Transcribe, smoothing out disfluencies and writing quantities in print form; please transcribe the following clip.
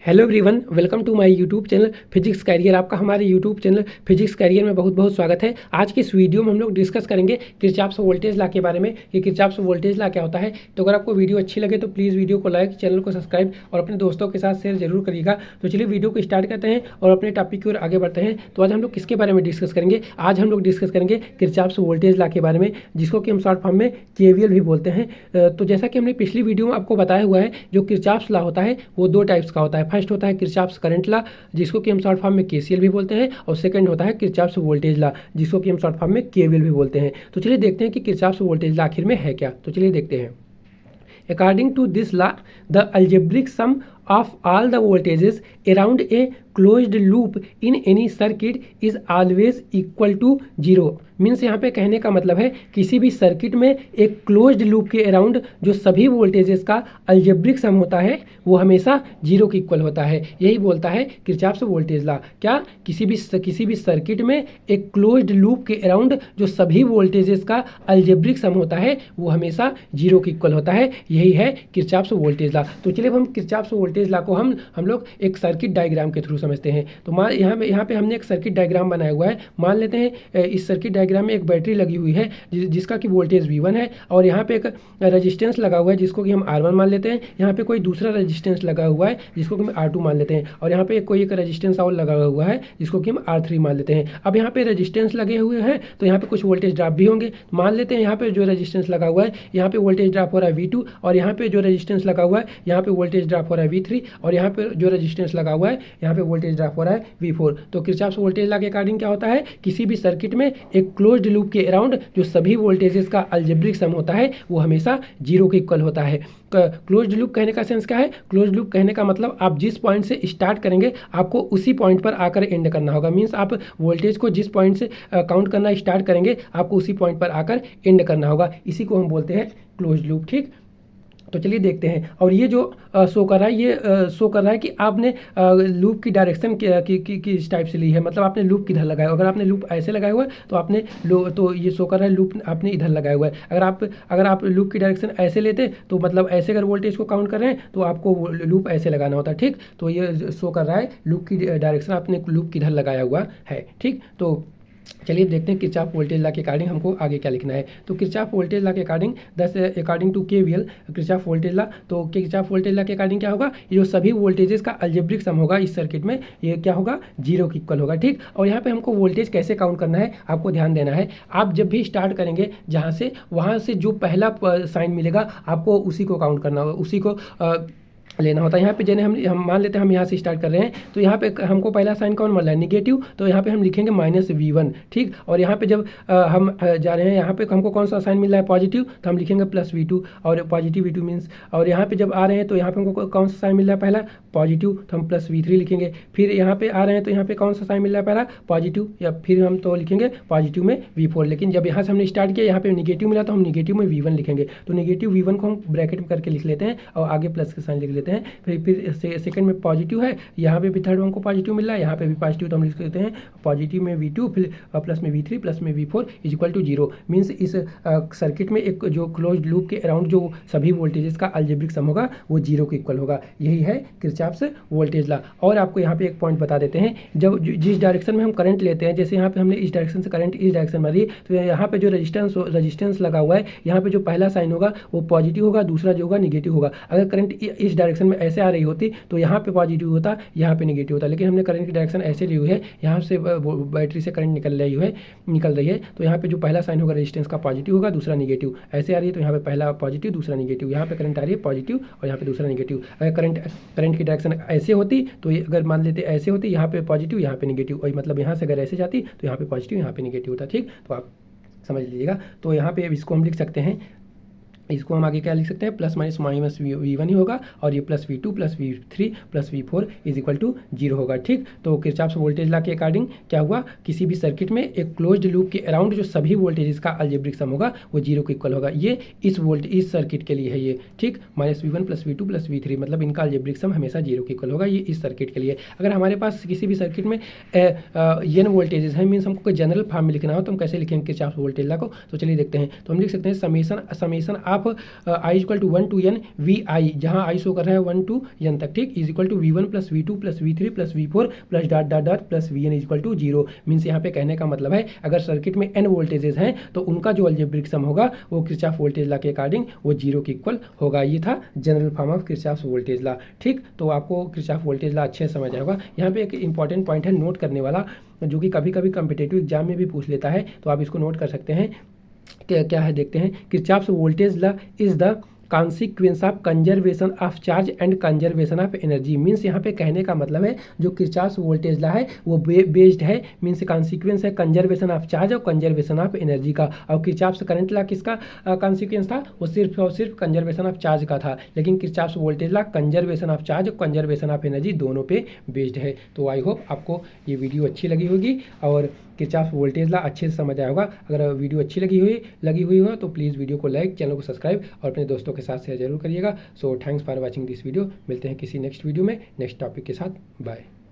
Hello everyone, welcome to my YouTube channel physics career. आपका हमारे YouTube channel physics career में बहुत बहुत स्वागत है। आज की इस वीडियो में हम लोग डिस्कस करेंगे किरचॉफ्स वोल्टेज लॉ के बारे में कि किरचॉफ्स वोल्टेज लॉ क्या होता है। तो अगर आपको वीडियो अच्छी लगे तो प्लीज़ वीडियो को लाइक, चैनल को सब्सक्राइब और अपने दोस्तों के साथ शेयर जरूर करिएगा। तो चलिए वीडियो को स्टार्ट करते हैं और अपने टॉपिक की ओर आगे बढ़ते हैं। तो आज हम लोग किसके बारे में डिस्कस करेंगे? आज हम लोग डिस्कस करेंगे किरचॉफ्स वोल्टेज लॉ के बारे में, जिसको कि हम शॉर्ट फॉर्म में केवीएल भी बोलते हैं। तो जैसा कि हमने पिछली वीडियो में आपको बताया हुआ है, जो किरचॉफ्स लॉ होता है वो दो टाइप्स का होता है। फर्स्ट होता है किरचॉफ्स करंट लॉ, जिसको कि हम शॉर्ट फॉर्म में केसीएल भी बोलते हैं, और सेकंड होता है किरचॉफ्स वोल्टेज लॉ, जिसको कि हम शॉर्ट फॉर्म में केवीएल भी बोलते हैं। तो चलिए देखते हैं कि किरचॉफ्स वोल्टेज लॉ आखिर में है क्या। तो चलिए देखते हैं। According to this law, the algebraic sum of all the voltages around a closed loop in any circuit is always equal to 0। Means यहाँ पे कहने का मतलब है किसी भी सर्किट में एक क्लोज्ड लूप के अराउंड जो सभी वोल्टेजेस का अलजेब्रिक सम होता है वो हमेशा 0 के इक्वल होता है। यही बोलता है किरचॉफ्स वोल्टेज लॉ। क्या? किसी भी सर्किट में एक क्लोज्ड लूप के अराउंड जो सभी वोल्टेजेस का अलजेब्रिक सम होता है वो हमेशा 0 के इक्वल होता है। यही है किरचॉफ्स वोल्टेज लॉ। तो चलिए हम किरचॉफ्स वोल्टेज लॉ को हम लोग एक सर्किट डायग्राम के थ्रू समझते हैं। तो यहाँ पे हमने एक सर्किट डायग्राम बनाया हुआ है। मान लेते हैं इस सर्किट डायग्राम में एक बैटरी लगी हुई है जिसका कि वोल्टेज V1 है, और यहाँ पे एक रेजिस्टेंस लगा हुआ है जिसको कि हम R1 मान लेते हैं। यहाँ पे कोई दूसरा रेजिस्टेंस लगा हुआ है जिसको कि हम R2 मान लेते हैं, और यहाँ पे कोई एक रेजिस्टेंस और लगा हुआ है जिसको कि हम R3 मान लेते हैं। अब यहाँ पे रेजिस्टेंस लगे हुए हैं तो यहाँ पे कुछ वोल्टेज ड्रॉप भी होंगे। मान लेते हैं यहाँ पे जो रेजिस्टेंस लगा हुआ है यहाँ पे वोल्टेज ड्रॉप हो रहा है V2, और यहाँ पे जो रेजिस्टेंस लगा हुआ है यहाँ पे वोल्टेज ड्रॉप हो रहा है V3, और यहाँ पे जो रेजिस्टेंस लगा हुआ है यहाँ पे वोल्टेज ड्रॉप हो रहा है V4। तो किरचॉफ्स वोल्टेज लॉ के अकॉर्डिंग क्या होता है, किसी भी सर्किट में एक क्लोज्ड लूप के अराउंड जो सभी वोल्टेजेस का अलजेब्रिक सम होता है वो हमेशा 0 के इक्वल होता है। क्लोज्ड लूप कहने का सेंस क्या है? क्लोज्ड लूप कहने का मतलब आप जिस पॉइंट से स्टार्ट करेंगे आपको उसी पॉइंट पर आकर एंड करना होगा। मीन्स आप वोल्टेज को जिस पॉइंट से काउंट करना स्टार्ट करेंगे आपको उसी पॉइंट पर आकर एंड करना होगा। इसी को हम बोलते हैं क्लोज्ड लूप। ठीक, तो चलिए देखते हैं। और ये जो शो कर रहा है ये शो कर रहा है कि आपने लूप की डायरेक्शन किस टाइप से ली है, मतलब आपने लूप किधर लगाया। अगर आपने लूप ऐसे लगाया हुआ है तो आपने तो ये शो कर रहा है लूप आपने इधर लगाया हुआ है। अगर आप लूप की डायरेक्शन ऐसे लेते तो मतलब ऐसे अगर वोल्टेज को काउंट कर रहे हैं तो आपको लूप ऐसे लगाना होता। ठीक, तो ये शो कर रहा है लूप की डायरेक्शन आपने लूप किधर लगाया हुआ है। ठीक, तो चलिए देखते हैं किरचॉफ वोल्टेज लॉ के अकॉर्डिंग हमको आगे क्या लिखना है। तो किरचॉफ वोल्टेज लॉ के according according to KVL Kirchhoff voltage law, तो किरचॉफ वोल्टेज लॉ के अकॉर्डिंग क्या होगा, ये जो सभी वोल्टेजेस का अलजेब्रिक सम होगा इस सर्किट में ये क्या होगा, 0 के इक्वल होगा। ठीक, और यहाँ पे हमको वोल्टेज कैसे काउंट करना है आपको ध्यान देना है। आप जब भी स्टार्ट करेंगे जहाँ से वहाँ से जो पहला साइन मिलेगा आपको उसी को काउंट करना होगा, उसी को लेना होता है। यहाँ पे जैसे हम मान लेते हैं हम यहाँ से स्टार्ट कर रहे हैं तो यहाँ पे हमको पहला साइन कौन मिल रहा है, निगेटिव, तो यहाँ पे हम लिखेंगे -V1। ठीक, और यहाँ पे जब हम जा रहे हैं यहाँ पे हमको कौन सा साइन मिल रहा है, पॉजिटिव, तो हम लिखेंगे +V2, और पॉजिटिव V2 मीन्स, और यहाँ पे जब आ रहे हैं तो यहाँ पे हमको कौन सा साइन मिल रहा है पहला, पॉजिटिव, तो हम +V3 लिखेंगे। फिर यहाँ पे आ रहे हैं तो यहाँ पे कौन सा साइन मिल रहा है पहला, पॉजिटिव, या फिर हम तो लिखेंगे पॉजिटिव में V4। लेकिन जब यहाँ से हमने स्टार्ट किया यहाँ पे निगेटिव मिला तो हम निगेटिव में V1 लिखेंगे। तो निगेटिव V1 को हम ब्रैकेट में करके लिख लेते हैं और आगे प्लस के साइन लिख लेते हैं। फिर सेकंड में पॉजिटिव है, यहाँ पे भी थर्ड हमको पॉजिटिव मिल रहा है, यहाँ पे भी पॉजिटिव, तो हम लिख देते हैं पॉजिटिव में V2 फिर प्लस में V3 प्लस में V4 इक्वल टू 0। मीन्स इस सर्किट में एक जो क्लोज्ड लूप के अराउंड जो सभी वोल्टेजेस का अलजेब्रिक सम होगा वो 0 के इक्वल होगा। यही है किरचॉफ्स वोल्टेज लॉ। और आपको यहाँ पे एक पॉइंट बता देते हैं, जब जिस डायरेक्शन में हम करंट लेते हैं, जैसे यहाँ पे हमने इस डायरेक्शन से करंट इस डायरेक्शन में ली तो यहाँ पे जो रजिस्टेंस लगा हुआ है यहाँ पे जो पहला साइन होगा वो पॉजिटिव होगा, दूसरा जो होगा निगेटिव होगा। अगर करंट इस डायरेक्शन में ऐसे आ रही होती तो यहाँ पे पॉजिटिव होता, यहाँ पे नेगेटिव होता, लेकिन हमने करंट की डायरेक्शन ऐसे ली हुई है, यहाँ से बैटरी से करंट निकल रही है तो यहाँ पे जो पहला साइन होगा रेजिस्टेंस का पॉजिटिव होगा, दूसरा निगेटिव। ऐसे आ रही है तो यहाँ पे पहला पॉजिटिव दूसरा निगेटिव, यहाँ पे करंट आ रही है पॉजिटिव और यहाँ पे दूसरा निगेटिव। अगर करंट की डायरेक्शन ऐसे होती तो अगर मान लेते ऐसे होती, यहाँ पे पॉजिटिव यहाँ पे निगेटिव, वही मतलब यहाँ से अगर ऐसे जाती तो यहाँ पे पॉजिटिव यहाँ पे निगेटिव होता। ठीक, तो आप समझ लीजिएगा। तो यहाँ पे इसको हम लिख सकते हैं, इसको हम आगे क्या लिख सकते हैं, +- V1 ही होगा, और ये +V2 +V3 +V4 equal to 0 होगा। ठीक, तो किरचॉफ्स वोल्टेज लॉ के अकॉर्डिंग क्या हुआ, किसी भी सर्किट में एक क्लोज्ड लूप के अराउंड जो सभी वोल्टेजेस का अलजेब्रिक सम होगा वो 0 के इक्वल होगा। ये इस सर्किट के लिए है ये। ठीक, -V1 +V2 +V3 मतलब इनका अलजेब्रिक सम हमेशा 0 के इक्वल होगा, ये इस सर्किट के लिए। अगर हमारे पास किसी भी सर्किट में n वोल्टेजेस हैं, मीन्स हमको कोई जनरल फॉर्म में लिखना हो तो हम कैसे लिखेंगे किरचॉफ्स वोल्टेज लॉ को। तो चलिए देखते हैं। तो हम लिख सकते हैं summation of I equal to 1 to n V I, जहाँ आई शो कर रहा है 1 to n तक, ठीक, is equal to V1 plus V2 plus V3 plus V4 plus dot dot dot plus Vn is equal to 0। Means यहाँ पे कहने का मतलब है अगर सर्किट में n वोल्टेजेस हैं तो उनका जो अलजेब्रिक सम होगा वो किरचॉफ वोल्टेज लॉ के अकॉर्डिंग वो 0 के इक्वल होगा। ये था general form of Kirchhoff voltage law, ठीक। तो आपको किरचॉफ वोल्टेज लॉ अच्छे से समझ आएगा। यहाँ पे एक इंपॉर्टेंट पॉइंट है नोट करने वाला, जो कि कभी कभी कॉम्पिटिटिव एग्जाम में भी पूछ लेता है, तो आप इसको नोट कर सकते हैं। क्या है देखते हैं। Kirchhoff voltage law is the consequence of conservation of charge and conservation of energy. Means यहाँ पे कहने का मतलब है जो किरचॉफ वोल्टेज लॉ है वो बेस्ड है, मीन्स कॉन्सिक्वेंस है कंजर्वेशन ऑफ चार्ज और कंजर्वेशन ऑफ एनर्जी का। और किरचॉफ करंट लॉ किसका कॉन्सिक्वेंस था, वो सिर्फ और सिर्फ कंजर्वेशन ऑफ चार्ज का था। लेकिन Kirchhoff voltage law conservation of charge और कंजर्वेशन ऑफ एनर्जी दोनों पे बेस्ड है। तो आई होप आपको ये वीडियो अच्छी लगी होगी और किरचॉफ वोल्टेज लॉ अच्छे से समझ आया होगा। अगर वीडियो अच्छी लगी हुई हो तो प्लीज़ वीडियो को लाइक, चैनल को सब्सक्राइब और अपने दोस्तों के साथ शेयर जरूर करिएगा। So thanks for watching this video. मिलते हैं किसी नेक्स्ट वीडियो में नेक्स्ट टॉपिक के साथ। बाय।